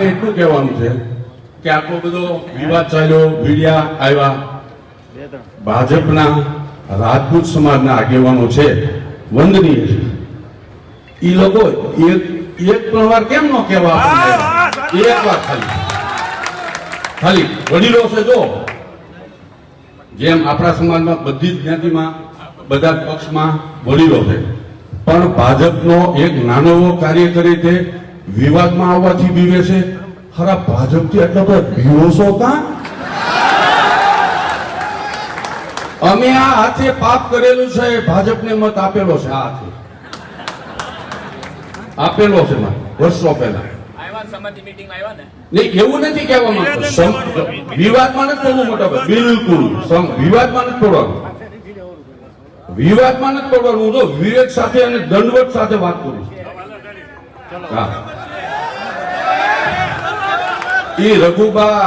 એટલું કહેવાનું છે કે આટલો બધો વિવાદ ચાલ્યો, મીડિયા આવ્યા, ભાજપના રાજપૂત સમાજના આગેવાનો છે, વંદનીય છે. એ લોકો એક પણ વાર કેમ ન કહેવા? એક વાર ખાલી વડીલો છે. જો જેમ આપણા સમાજમાં બધી જ જ્ઞાતિમાં બધા પક્ષમાં વડીલો છે, પણ ભાજપનો એક નાનો એવો કાર્યકરી તે વિવાદમાં આવવાથી બીવે છે. ખરા ભાજપથી એટલો તો બીવોશો કા? અમે આ હાથે પાપ કરેલું છે, ભાજપને મત આપેલો છે, આ હાથે આપેલો છે મત વર્ષો પહેલા. નહીં, એવું નથી કહેવા માંગતો. વિવાદમાં નથી પડવું મોટા ભાઈ, બિલકુલ વિવાદમાં નથી પડવાનું. વિવાદમાં નથી પડવાનું. હું તો વિવેક સાથે અને દંડવત સાથે વાત કરું છું. હા, એ રઘુબા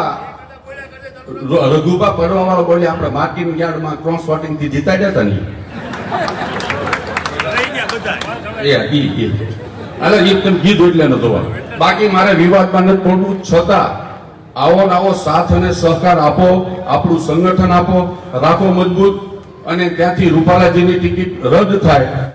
પડવા વાળો બોલે આપણે માર્કિંગ યાર્ડમાં ક્રોસ વોટિંગ થી જીતાડ્યા હતા ને. કીધું એટલે નતો. બાકી મારે વિવાદમાં નથી પડવું. છતાં આવો ને આવો સાથ અને સહકાર આપો, આપણું સંગઠન આપો, રાખો મજબૂત, અને ત્યાંથી રૂપાલાજીની ટિકિટ રદ થાય